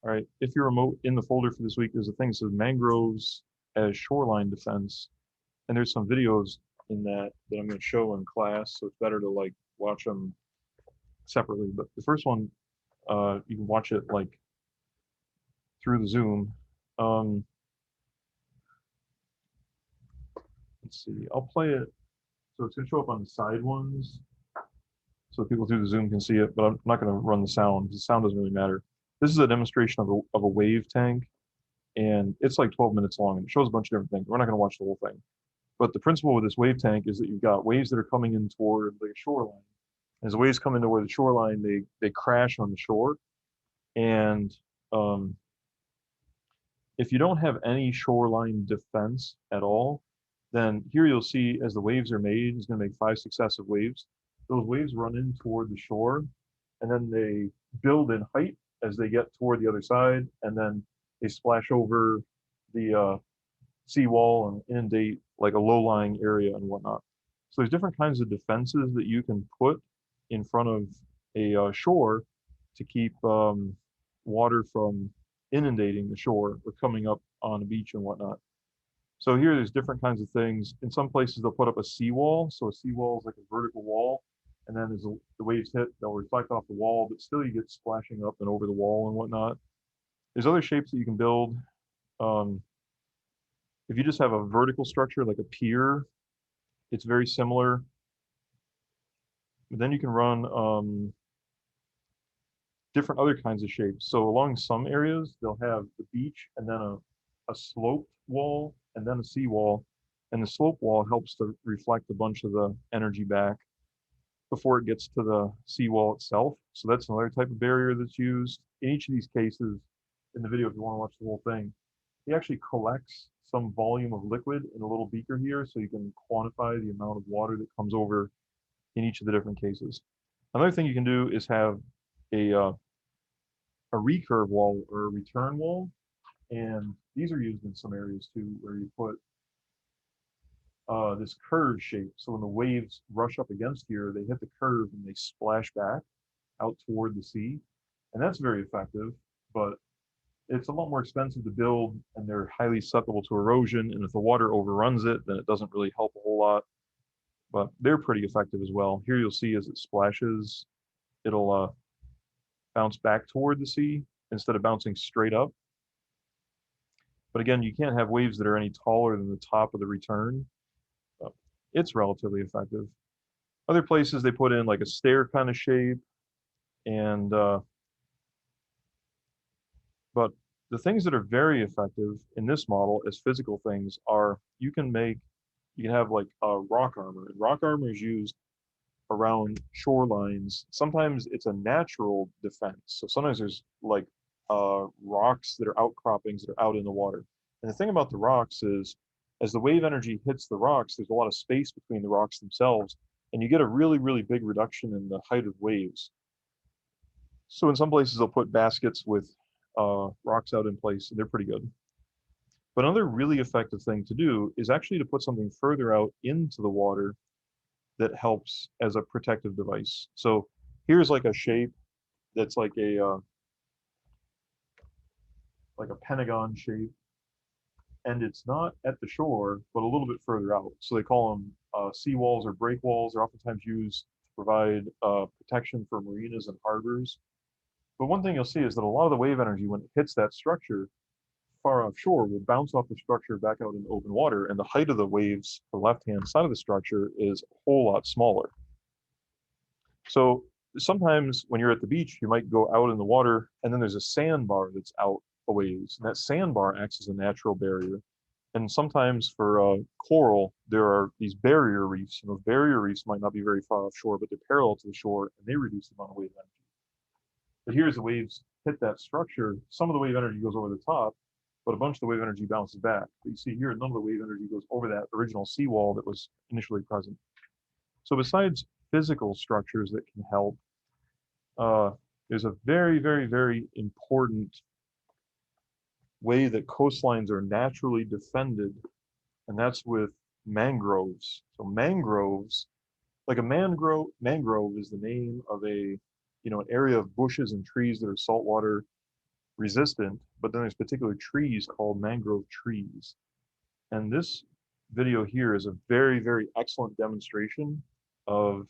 All right, if you're remote in the folder for this week, there's a thing that says mangroves as shoreline defense. And there's some videos in that I'm going to show in class, so it's better to like watch them separately. But the first one, you can watch it like through the Zoom. Um, let's see, I'll play it. So it's going to show up on the side ones, so people through the Zoom can see it. But I'm not going to run the sound. The sound doesn't really matter. This is a demonstration of a wave tank, and it's like 12 minutes long, and it shows a bunch of different things. We're not going to watch the whole thing. But the principle with this wave tank is that you've got waves that are coming in toward the shoreline. As the waves come into where the shoreline, they crash on the shore. And um, if you don't have any shoreline defense at all, then here you'll see as the waves are made, it's going to make 5 successive waves. Those waves run in toward the shore, and then they build in height as they get toward the other side, and then they splash over the seawall and inundate like a low-lying area and whatnot. So there's different kinds of defenses that you can put in front of a shore to keep water from inundating the shore or coming up on the beach and whatnot. So here there's different kinds of things. In some places they'll put up a seawall. So a seawall is like a vertical wall. And then as the waves hit, they'll reflect off the wall, but still you get splashing up and over the wall and whatnot. There's other shapes that you can build. If you just have a vertical structure like a pier, it's very similar. But then you can run different other kinds of shapes. So along some areas, they'll have the beach and then a sloped wall and then a seawall. And the slope wall helps to reflect a bunch of the energy back before it gets to the seawall itself. So that's another type of barrier that's used. In each of these cases, in the video, if you want to watch the whole thing, he actually collects some volume of liquid in a little beaker here so you can quantify the amount of water that comes over in each of the different cases. Another thing you can do is have a recurve wall or a return wall. And these are used in some areas too, where you put this curve shape. So when the waves rush up against here, they hit the curve and they splash back out toward the sea. And that's very effective, but it's a lot more expensive to build and they're highly susceptible to erosion. And if the water overruns it, then it doesn't really help a whole lot. But they're pretty effective as well. Here you'll see as it splashes, it'll bounce back toward the sea instead of bouncing straight up. But again, you can't have waves that are any taller than the top of the return. It's relatively effective. Other places they put in like a stair kind of shape, and but the things that are very effective in this model as physical things are you can have like rock armor. And rock armor is used around shorelines. Sometimes it's a natural defense. So sometimes there's like rocks that are outcroppings that are out in the water. And the thing about the rocks is as the wave energy hits the rocks, there's a lot of space between the rocks themselves, and you get a really, really big reduction in the height of waves. So in some places they'll put baskets with rocks out in place, and they're pretty good. But another really effective thing to do is actually to put something further out into the water that helps as a protective device. So here's like a shape that's like a pentagon shape, and it's not at the shore, but a little bit further out. So they call them seawalls or break walls. They're oftentimes used to provide protection for marinas and harbors. But one thing you'll see is that a lot of the wave energy, when it hits that structure far offshore, will bounce off the structure back out into open water, and the height of the waves, the left-hand side of the structure, is a whole lot smaller. So sometimes when you're at the beach, you might go out in the water, and then there's a sandbar that's out a ways, and that sandbar acts as a natural barrier. And sometimes for coral, there are these barrier reefs, and those barrier reefs might not be very far offshore, but they're parallel to the shore, and they reduce the amount of wave energy. But here, as the waves hit that structure, some of the wave energy goes over the top, but a bunch of the wave energy bounces back. But you see here, none of the wave energy goes over that original seawall that was initially present. So besides physical structures that can help, there's a very, very, very important way that coastlines are naturally defended, and that's with mangroves. So mangroves, like a mangrove is the name of an area of bushes and trees that are saltwater resistant, but then there's particular trees called mangrove trees. And this video here is a very, very excellent demonstration of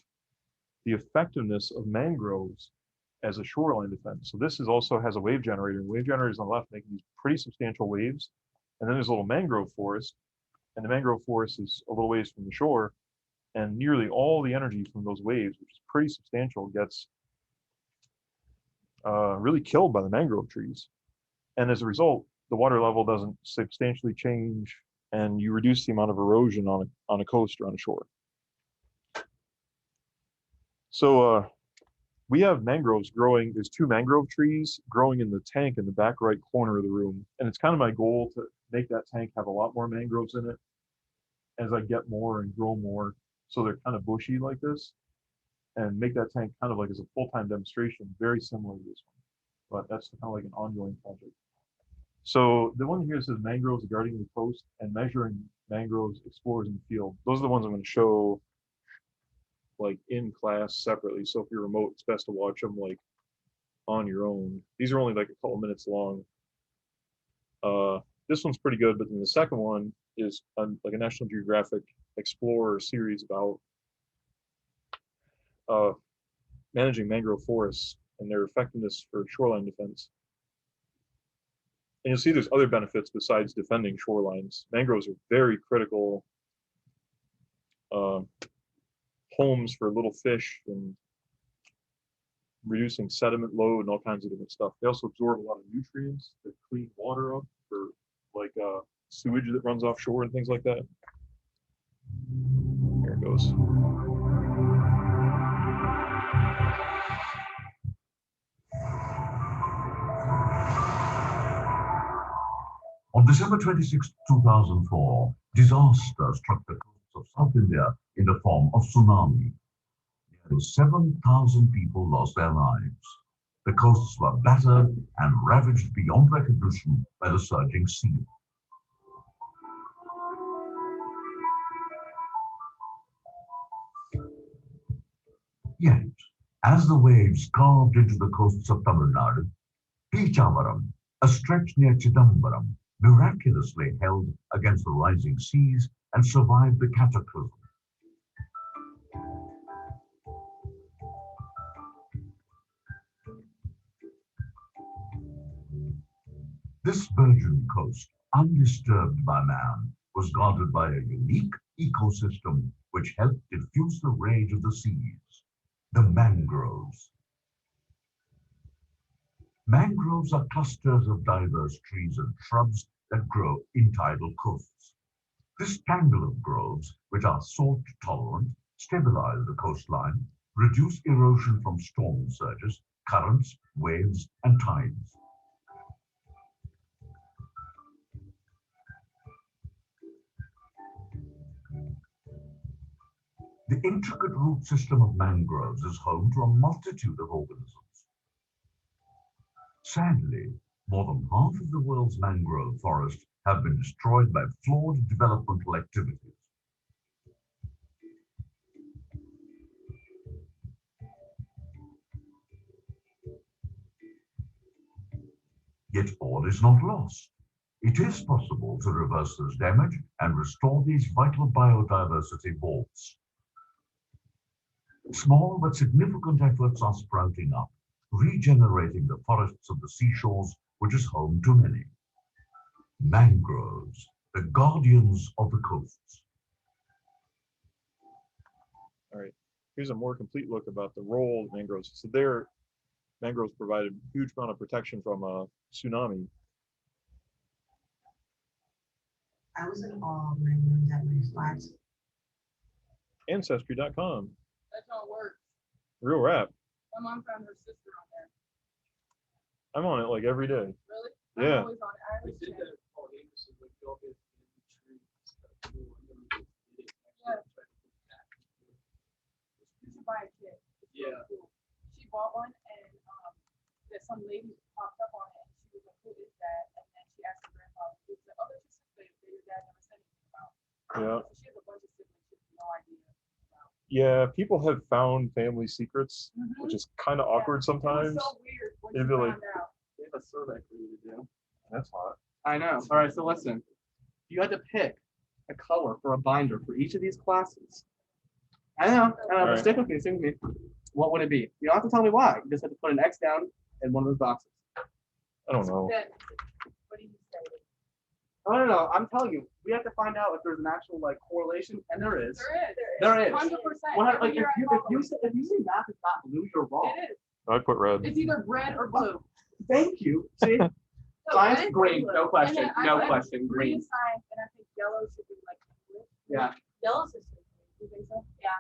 the effectiveness of mangroves as a shoreline defense. So this is also has a wave generator, and wave generators on the left making these pretty substantial waves. And then there's a little mangrove forest, and the mangrove forest is a little ways from the shore, and nearly all the energy from those waves, which is pretty substantial, gets really killed by the mangrove trees. And as a result, the water level doesn't substantially change, and you reduce the amount of erosion on a coast or on a shore. So we have mangroves growing. There's 2 mangrove trees growing in the tank in the back right corner of the room. And it's kind of my goal to make that tank have a lot more mangroves in it as I get more and grow more. So they're kind of bushy like this, and make that tank kind of like as a full-time demonstration, very similar to this one. But that's kind of like an ongoing project. So the one here says mangroves guarding the coast and measuring mangroves explorers in the field. Those are the ones I'm going to show like in class separately. So if you're remote, it's best to watch them like on your own. These are only like a couple minutes long. This one's pretty good, but then the second one is like a National Geographic Explorer series about managing mangrove forests and their effectiveness for shoreline defense. And you'll see there's other benefits besides defending shorelines. Mangroves are very critical homes for little fish and reducing sediment load and all kinds of different stuff. They also absorb a lot of nutrients that clean water up for like sewage that runs offshore and things like that. There it goes. On December 26, 2004, disaster struck the coasts of South India in the form of tsunami. Nearly 7,000 people lost their lives. The coasts were battered and ravaged beyond recognition by the surging sea. Yet, as the waves carved into the coasts of Tamil Nadu, Pichavaram, a stretch near Chidambaram, miraculously held against the rising seas and survived the cataclysm. This virgin coast, undisturbed by man, was guarded by a unique ecosystem which helped diffuse the rage of the seas, the mangroves. Mangroves are clusters of diverse trees and shrubs that grow in tidal coasts. This tangle of groves, which are salt tolerant, stabilize the coastline, reduce erosion from storm surges, currents, waves, and tides. The intricate root system of mangroves is home to a multitude of organisms. Sadly, more than half of the world's mangrove forests have been destroyed by flawed developmental activities. Yet all is not lost. It is possible to reverse this damage and restore these vital biodiversity vaults. Small but significant efforts are sprouting up, regenerating the forests of the seashores, which is home to many. Mangroves, the guardians of the coasts. All right, here's a more complete look about the role of mangroves. So mangroves provided a huge amount of protection from a tsunami. I was in awe when I learned that my flags. Ancestry.com. That's how it works. Real rap. My mom found her sister on there. I'm on it like every day. Really? Yeah. I'm always on it. I always check. Yeah. You should buy a kit. It's really cool. She bought one and there's some lady popped up on it and she was like, who is that? And then she asked her grandfather, he was like, oh, that's your sister that your dad never said anything about. Yeah. So she has a bunch of siblings she has no idea about. Yeah, people have found family secrets, which is kind of awkward It was sometimes. so weird when It'd she be like, found out. They have a survey for you you. That's hot. I know. All right, so listen. You had to pick a color for a binder for each of these classes. I know, but Alright. stick with me. What would it be? You don't have to tell me why. You just have to put an X down in one of those boxes. I don't know. Then, what do you say? No. I'm telling you, we have to find out if there's an actual like correlation, and there is. There is. There is. 100%. Like Every if year I you follow it. say math is not blue, you're wrong. It is. I put red. It's either red or blue. Thank you. See, No, science red is green, blue. no And question, then I no said question, green green. is science, and I think yellow should be like English. Yeah. Yellow's is green. You think so? Yeah.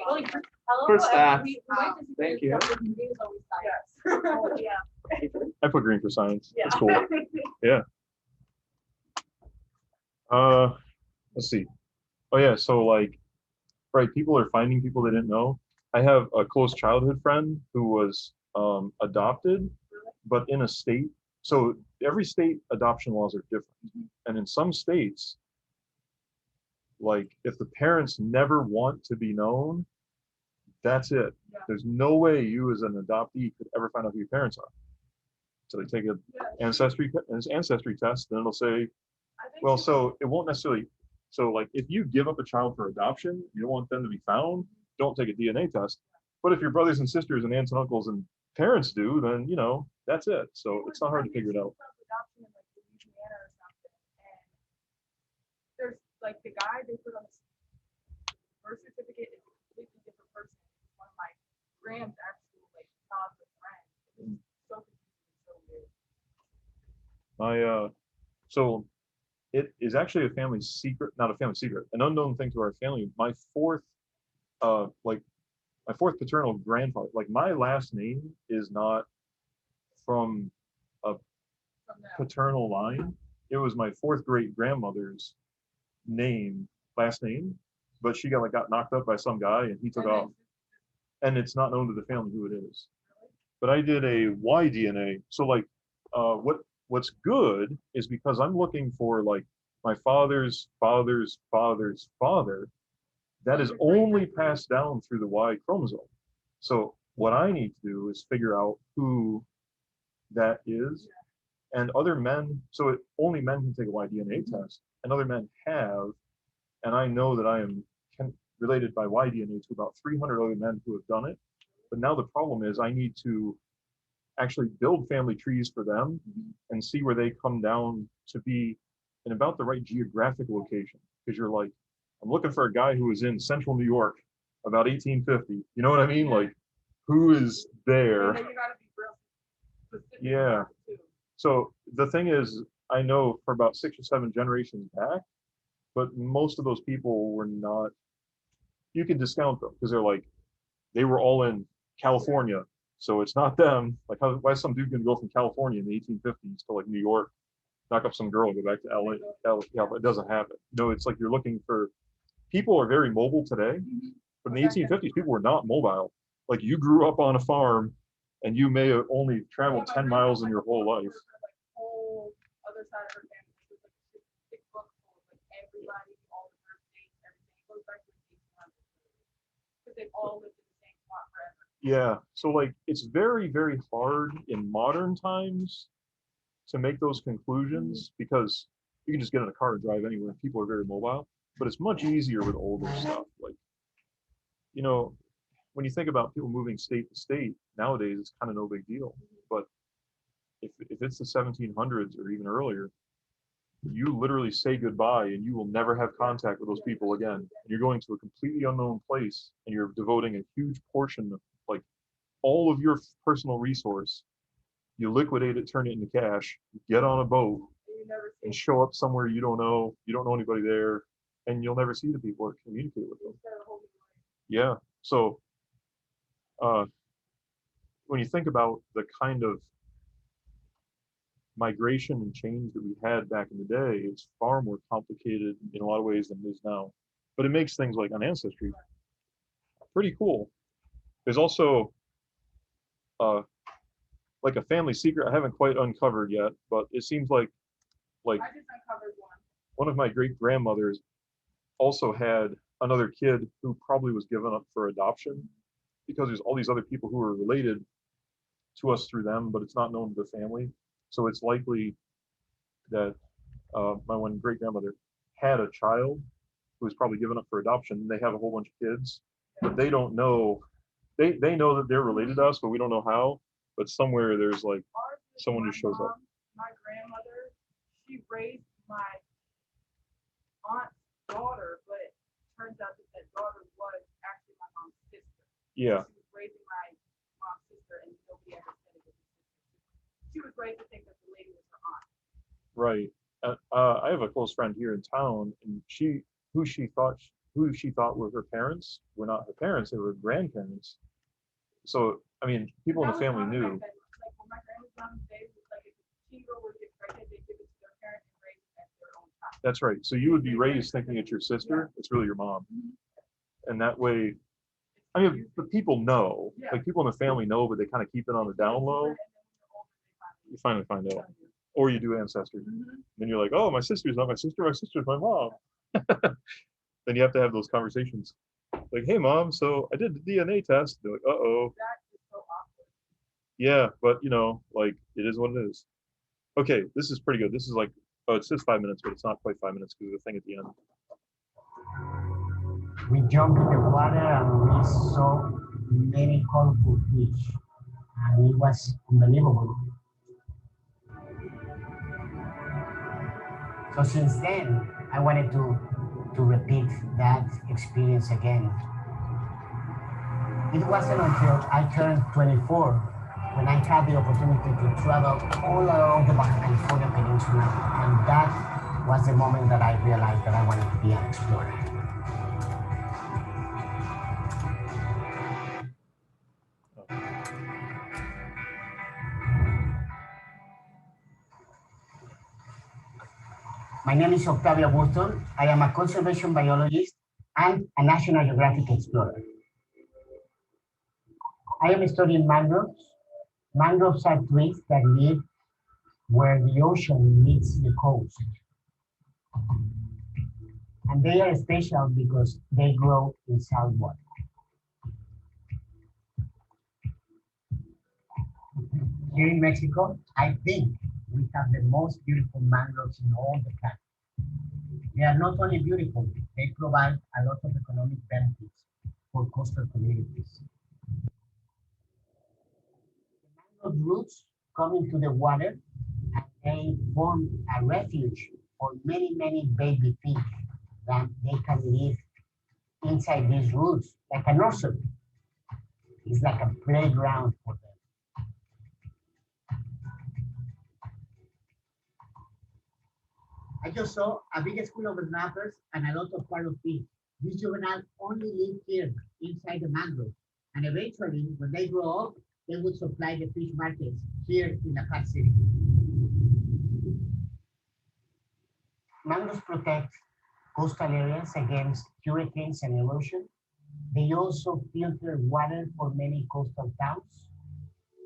Like, hello, For staff. we like to see Thank the you. stuff that green is always science. Oh, yeah. I put green for science. Yeah. That's cool. Let's see. Oh yeah, so like, right, people are finding people they didn't know. I have a close childhood friend who was adopted, but in a state. So every state adoption laws are different, and in some states, like if the parents never want to be known, that's it. Yeah. There's no way you as an adoptee could ever find out who your parents are. So they take an ancestry test, then it'll say, well, so it won't necessarily. So like if you give up a child for adoption, you don't want them to be found, don't take a DNA test. But if your brothers and sisters and aunts and uncles and parents do, then you know that's it. So it's not hard to figure it out. Adoption in like Louisiana or something, and there's like the guy they put on the birth certificate is a completely different person. It's one of my grand's actual like childhood friends. It was so confusing, so weird. So it is actually a family secret, not a family secret, an unknown thing to our family. My fourth paternal grandfather, like my last name is not from a From that. paternal line. It was my fourth great grandmother's last name, but she got knocked up by some guy and he took And off. And it's not known to the family who it is. But I did a Y DNA. So like what's good is because I'm looking for like my father's father's father's father, that is only passed down through the Y chromosome. So what I need to do is figure out who that is. And other men, so only men can take a Y DNA test, and other men have, and I know that I am related by Y DNA to about 300 other men who have done it. But now the problem is I need to actually build family trees for them and see where they come down to be in about the right geographic location. Because you're like, I'm looking for a guy who was in central New York about 1850. You know what I mean? Like, who is there? And then you gotta be real specific Yeah. about it, too. So the thing is, I know for about 6 or 7 generations back, but most of those people were not, you can discount them because they're like, they were all in California. So it's not them. Like, why is some dude gonna go from California in the 1850s to like New York, knock up some girl, and go back to LA? Yeah, but it doesn't happen. No, it's like you're looking for, people are very mobile today, but in the 1850s, people were not mobile. Like you grew up on a farm and you may have only traveled 10 miles in your whole life. Like whole other side of her family. It was like a big book full of like everybody, all the birthdays, everything. It goes back to the 1800s. Because they've all lived in the same spot forever. Yeah, so like it's very, very hard in modern times to make those conclusions because you can just get in a car and drive anywhere. People are very mobile, but it's much easier with older stuff. Like, you know, when you think about people moving state to state nowadays, it's kind of no big deal. But if it's the 1700s or even earlier, you literally say goodbye and you will never have contact with those people again. And you're going to a completely unknown place and you're devoting a huge portion of like all of your personal resource. You liquidate it, turn it into cash, get on a boat You never see and show up somewhere you don't know anybody there, and you'll never see the people or communicate with them. Yeah. So when you think about the kind of migration and change that we had back in the day, it's far more complicated in a lot of ways than it is now. But it makes things like on Ancestry pretty cool. There's also like a family secret I haven't quite uncovered yet, but it seems like I just uncovered one of my great grandmothers also had another kid who probably was given up for adoption because there's all these other people who were related to us through them, but it's not known to the family. So it's likely that my one great grandmother had a child who was probably given up for adoption. They have a whole bunch of kids, but they don't know. They know that they're related to us, but we don't know how. But somewhere there's like Ours is someone my just shows up. mom, my grandmother, she raised my aunt's daughter, but it turns out that that daughter was actually my mom's sister. Yeah, She was raising my mom's sister, and nobody ever said it was his sister. She was raised to think that the lady was her aunt. right. I have a close friend here in town, and who she thought were her parents were not her parents; they were grandparents. So I mean, people in That the was family common knew. back then. Like when my grandma's young, they was like if a teen girl would get pregnant, they give it to their parents and raise it as their own child. That's right. So you would be raised thinking it's your sister. It's really your mom, Mhm. and that way, I mean, the people know. Yeah. Like people in the family know, but they kind of keep it on the down low. And then when you're older, they You finally find out, tell you. or you do ancestry. Mhm. Then you're like, oh, my sister's not my sister. My sister's my mom. Then you have to have those conversations. Like, hey, mom, so I did the DNA test. They're like, uh-oh. That is so awkward. Yeah, but you know, like it is what it is. Okay, this is pretty good. This is like, oh, it says 5 minutes, but it's not quite 5 minutes because of the thing at the end. We jumped in the water and we saw many colorful fish, and it was unbelievable. So since then, I wanted to repeat that experience again. It wasn't until I turned 24 when I had the opportunity to travel all along the Baja California Peninsula, and that was the moment that I realized that I wanted to be an explorer. My name is Octavio Burton. I am a conservation biologist and a National Geographic explorer. I am studying mangroves. Mangroves are trees that live where the ocean meets the coast. And they are special because they grow in salt water. Here in Mexico, I think we have the most beautiful mangroves in all the planet. They are not only beautiful, they provide a lot of economic benefits for coastal communities. The mangrove roots come into the water and they form a refuge for many, many baby fish that they can live inside these roots like a nursery. It's like a playground for them. I just saw a big school of snappers and a lot of parrot fish. These juveniles only live here inside the mangrove. And eventually, when they grow up, they would supply the fish markets here in La Paz City. Mangroves protect coastal areas against hurricanes and erosion. They also filter water for many coastal towns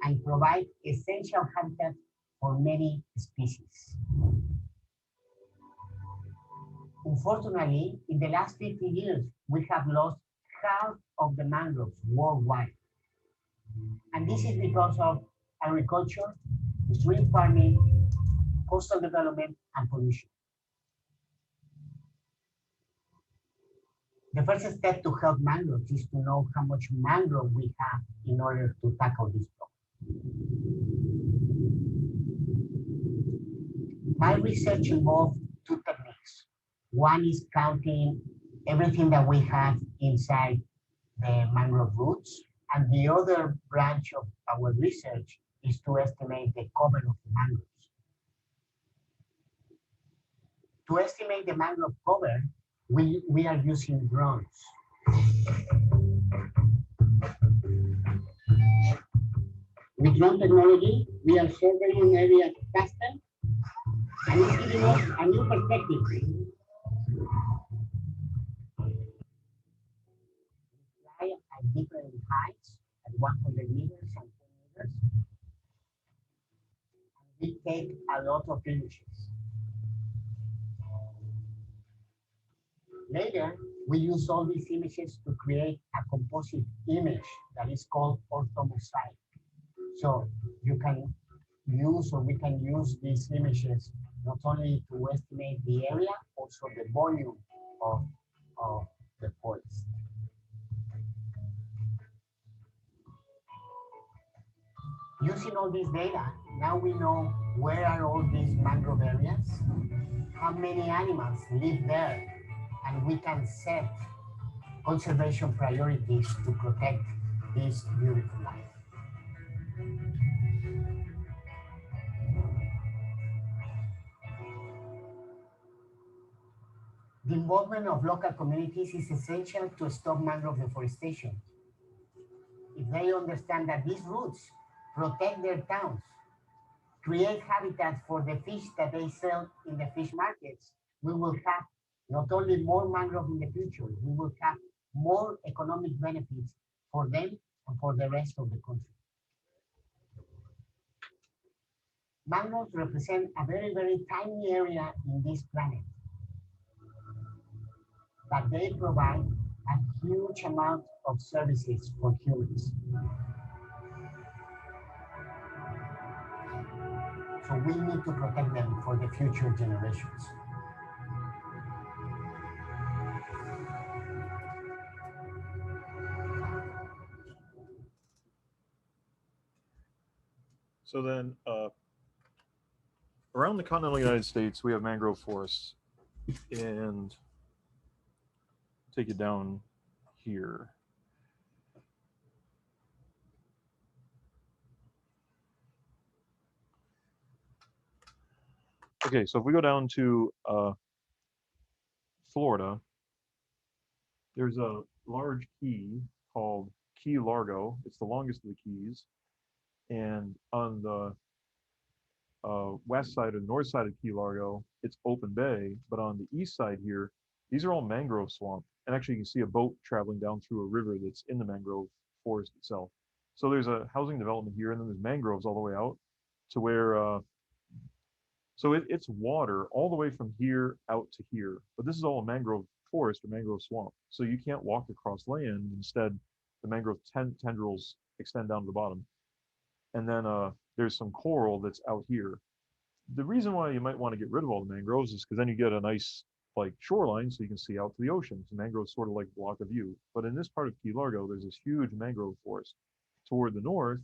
and provide essential habitat for many species. Unfortunately, in the last 50 years, we have lost half of the mangroves worldwide. And this is because of agriculture, shrimp farming, coastal development, and pollution. The first step to help mangroves is to know how much mangrove we have in order to tackle this problem. My research involved two techniques. One is counting everything that we have inside the mangrove roots, and the other branch of our research is to estimate the cover of the mangroves. To estimate the mangrove cover, we are using drones. With drone technology, we are surveying areas faster and it's giving us a new perspective. Fly at different heights, at 100 meters and 10 meters. And we take a lot of images. Later, we use all these images to create a composite image that is called orthomosaic. So you can use, or we can use these images not only to estimate the area, also the volume of the forest. Using all this data, now we know where are all these mangrove areas, how many animals live there, and we can set conservation priorities to protect this beautiful life. The involvement of local communities is essential to stop mangrove deforestation. If they understand that these roots protect their towns, create habitats for the fish that they sell in the fish markets, we will have not only more mangrove in the future, we will have more economic benefits for them and for the rest of the country. Mangroves represent a very, very tiny area in this planet, but they provide a huge amount of services for humans. So we need to protect them for the future generations. So then, around the continental United States, we have mangrove forests, and take it down here. Okay, so if we go down to Florida, there's a large key called Key Largo. It's the longest of the keys. And on the west side or north side of Key Largo, it's open bay. But on the east side here, these are all mangrove swamp. And actually, you can see a boat traveling down through a river that's in the mangrove forest itself. So there's a housing development here, and then there's mangroves all the way out to where, so it's water all the way from here out to here. But this is all a mangrove forest or mangrove swamp. So you can't walk across land. Instead, the mangrove tendrils extend down to the bottom. And then there's some coral that's out here. The reason why you might want to get rid of all the mangroves is because then you get a nice like shoreline so you can see out to the ocean. So mangroves sort of like block a view. But in this part of Key Largo, there's this huge mangrove forest. Toward the north,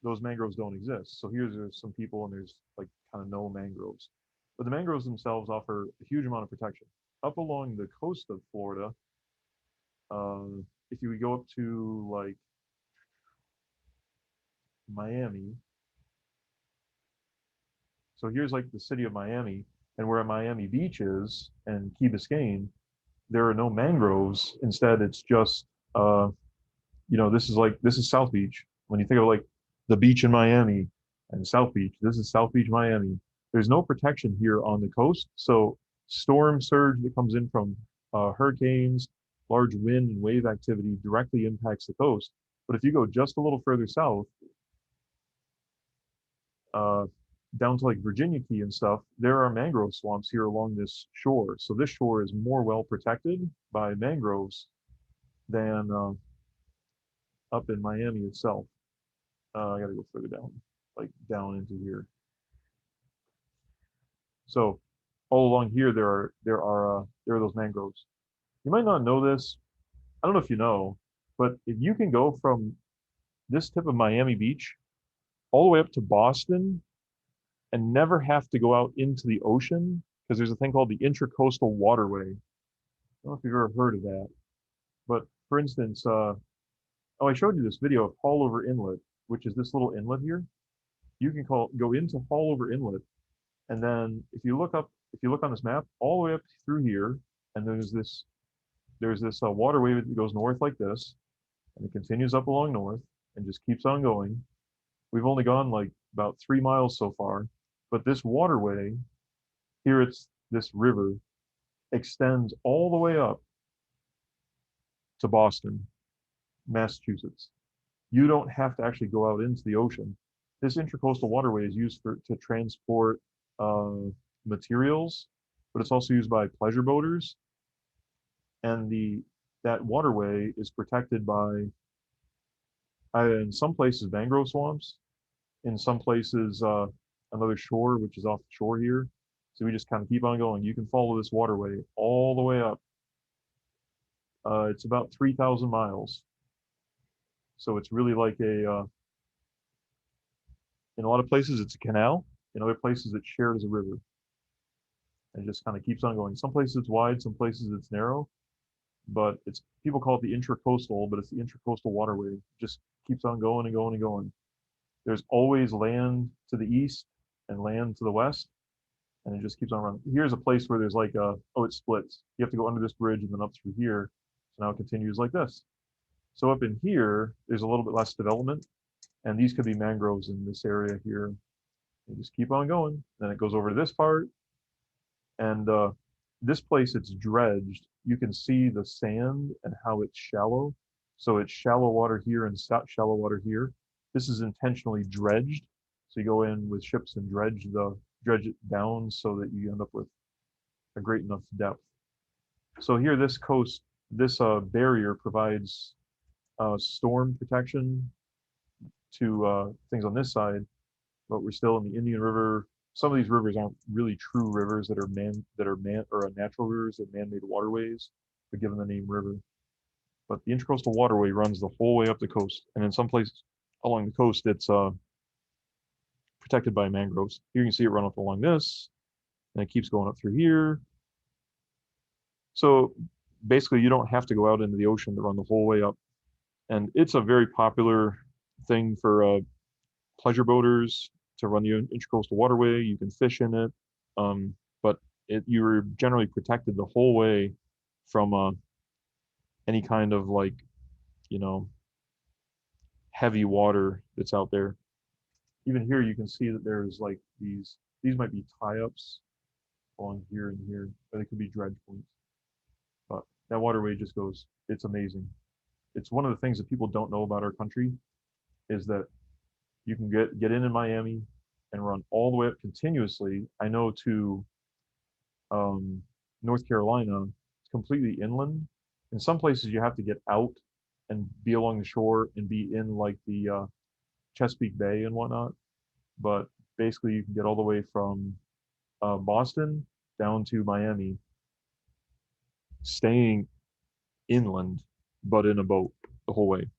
those mangroves don't exist. So here's some people and there's like kind of no mangroves. But the mangroves themselves offer a huge amount of protection. Up along the coast of Florida, if you would go up to like Miami, so here's like the city of Miami, and where Miami Beach is and Key Biscayne, there are no mangroves. Instead, it's just, this is South Beach. When you think of like the beach in Miami and South Beach, this is South Beach, Miami. There's no protection here on the coast. So storm surge that comes in from hurricanes, large wind and wave activity directly impacts the coast. But if you go just a little further south, down to like Virginia Key and stuff, there are mangrove swamps here along this shore. So this shore is more well protected by mangroves than up in Miami itself. I gotta go further down, like down into here. So all along here there are those mangroves. You might not know this. I don't know if you know, but if you can go from this tip of Miami Beach all the way up to Boston and never have to go out into the ocean, because there's a thing called the Intracoastal Waterway. I don't know if you've ever heard of that. But for instance, I showed you this video of Hallover Inlet, which is this little inlet here. You can go into Hallover Inlet, and then if you look on this map, all the way up through here, and there's this waterway that goes north like this, and it continues up along north and just keeps on going. We've only gone like about 3 miles so far, but this waterway, here it's this river, extends all the way up to Boston, Massachusetts. You don't have to actually go out into the ocean. This Intracoastal Waterway is used to transport materials, but it's also used by pleasure boaters. And that waterway is protected by In some places, mangrove swamps. In some places, another shore, which is off the shore here. So we just kind of keep on going. You can follow this waterway all the way up. It's about 3,000 miles. So it's really like in a lot of places, it's a canal. In other places, it's shared as a river. And it just kind of keeps on going. Some places it's wide, some places it's narrow. But it's people call it the intracoastal, but it's the Intracoastal Waterway. It just keeps on going and going and going. There's always land to the east and land to the west, and it just keeps on running. Here's a place where there's like it splits. You have to go under this bridge and then up through here. So now it continues like this. So up in here, there's a little bit less development, and these could be mangroves in this area here. You just keep on going. Then it goes over to this part, and this place it's dredged. You can see the sand and how it's shallow. So it's shallow water here and shallow water here. This is intentionally dredged. So you go in with ships and dredge it down so that you end up with a great enough depth. So here, this coast, this barrier provides storm protection to things on this side, but we're still in the Indian River. Some of these rivers aren't really true rivers that are natural rivers, that man-made waterways, but given the name river. But the Intracoastal Waterway runs the whole way up the coast, and in some places along the coast, it's protected by mangroves. You can see it run up along this, and it keeps going up through here. So basically, you don't have to go out into the ocean to run the whole way up. And it's a very popular thing for pleasure boaters to run the Intracoastal Waterway. You can fish in it, but you're generally protected the whole way from any kind of like, heavy water that's out there. Even here, you can see that there's like these might be tie-ups along here and here, or they could be dredge points. But that waterway just goes, it's amazing. It's one of the things that people don't know about our country is that you can get in Miami and run all the way up continuously. I know to North Carolina, it's completely inland. In some places, you have to get out and be along the shore and be in like the Chesapeake Bay and whatnot. But basically, you can get all the way from Boston down to Miami, staying inland, but in a boat the whole way.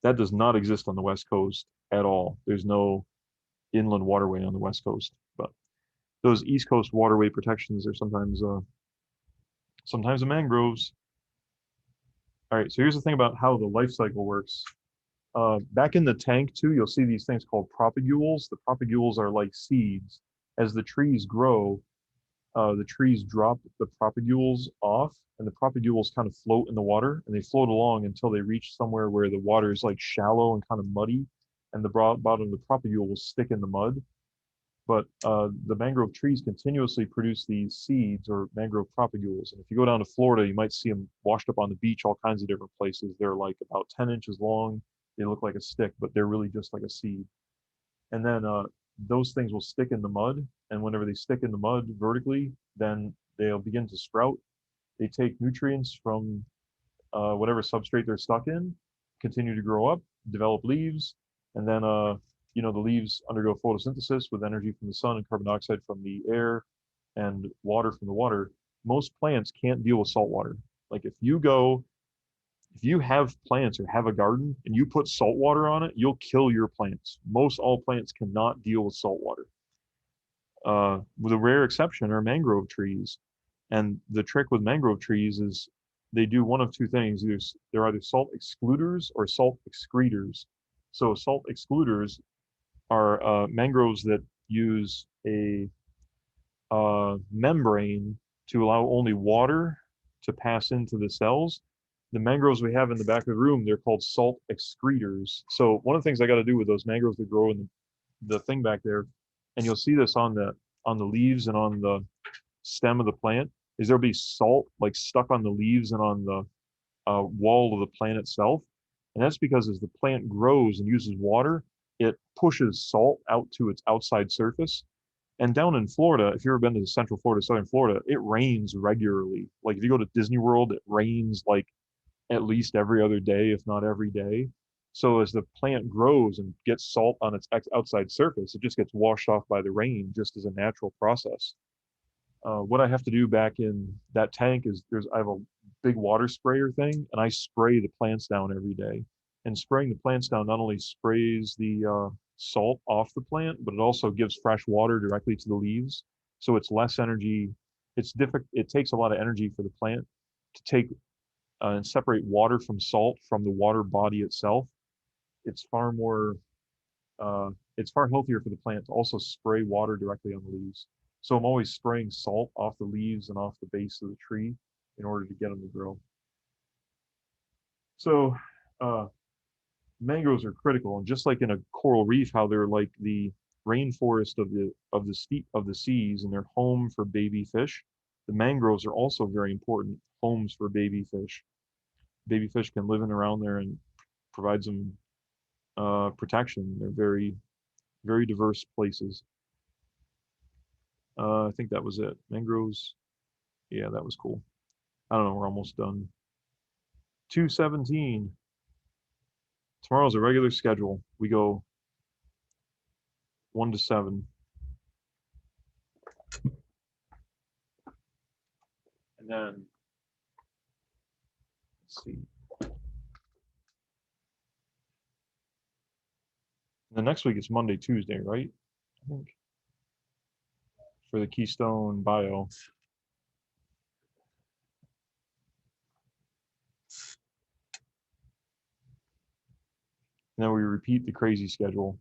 That does not exist on the West Coast at all. There's no inland waterway on the West Coast. But those East Coast waterway protections are sometimes the mangroves. All right, so here's the thing about how the life cycle works. Back in the tank too, you'll see these things called propagules. The propagules are like seeds. As the trees grow, the trees drop the propagules off, and the propagules kind of float in the water, and they float along until they reach somewhere where the water is like shallow and kind of muddy, and the bottom of the propagule will stick in the mud. But the mangrove trees continuously produce these seeds or mangrove propagules. And if you go down to Florida, you might see them washed up on the beach, all kinds of different places. They're like about 10 inches long. They look like a stick, but they're really just like a seed. And then those things will stick in the mud. And whenever they stick in the mud vertically, then they'll begin to sprout. They take nutrients from whatever substrate they're stuck in, continue to grow up, develop leaves, and then the leaves undergo photosynthesis with energy from the sun and carbon dioxide from the air and water from the water. Most plants can't deal with salt water. Like if you have plants or have a garden and you put salt water on it, you'll kill your plants. Most all plants cannot deal with salt water. With a rare exception are mangrove trees. And the trick with mangrove trees is they do one of two things. They're either salt excluders or salt excretors. So salt excluders are mangroves that use a membrane to allow only water to pass into the cells. The mangroves we have in the back of the room, they're called salt excretors. So one of the things I got to do with those mangroves that grow in the thing back there, and you'll see this on the leaves and on the stem of the plant, is there'll be salt like stuck on the leaves and on the wall of the plant itself. And that's because as the plant grows and uses water, it pushes salt out to its outside surface. And down in Florida, if you've ever been to Central Florida, Southern Florida, it rains regularly. Like if you go to Disney World, it rains like at least every other day, if not every day. So as the plant grows and gets salt on its outside surface, it just gets washed off by the rain just as a natural process. What I have to do back in that tank is I have a big water sprayer thing, and I spray the plants down every day. And spraying the plants down not only sprays the salt off the plant, but it also gives fresh water directly to the leaves. So it's less energy. It's difficult. It takes a lot of energy for the plant to take and separate water from salt from the water body itself. It's far more. It's far healthier for the plant to also spray water directly on the leaves. So I'm always spraying salt off the leaves and off the base of the tree in order to get them to grow. So mangroves are critical, and just like in a coral reef, how they're like the rainforest of the seas, and they're home for baby fish. The mangroves are also very important homes for baby fish. Baby fish can live in around there and provides them protection. They're very, very diverse places. I think that was it. Mangroves. Yeah, that was cool. I don't know. We're almost done. 2:17. Tomorrow's a regular schedule. We go 1 to 7. And then, let's see. The next week it's Monday, Tuesday, right? I think. For the Keystone Bio. And then we repeat the crazy schedule.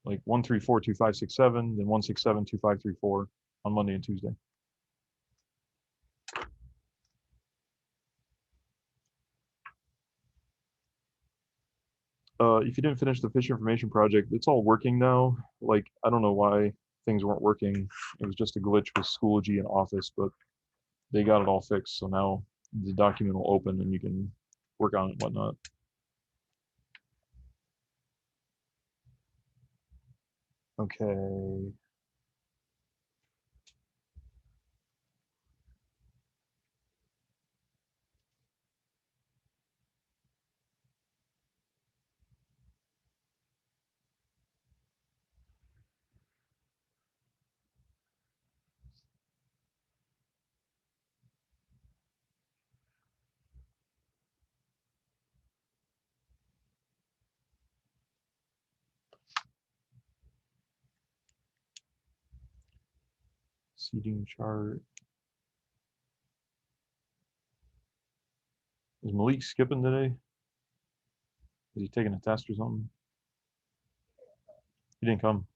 Like 1, 3, 4, 2, 5, 6, 7, then 1, 6, 7, 2, 5, 3, 4 on Monday and Tuesday. If you didn't finish the fish information project, it's all working now. Like, I don't know why things weren't working. It was just a glitch with Schoology and Office, but they got it all fixed. So now the document will open and you can work on it and whatnot. Okay. Seating chart. Is Malik skipping today? Is he taking a test or something? He didn't come.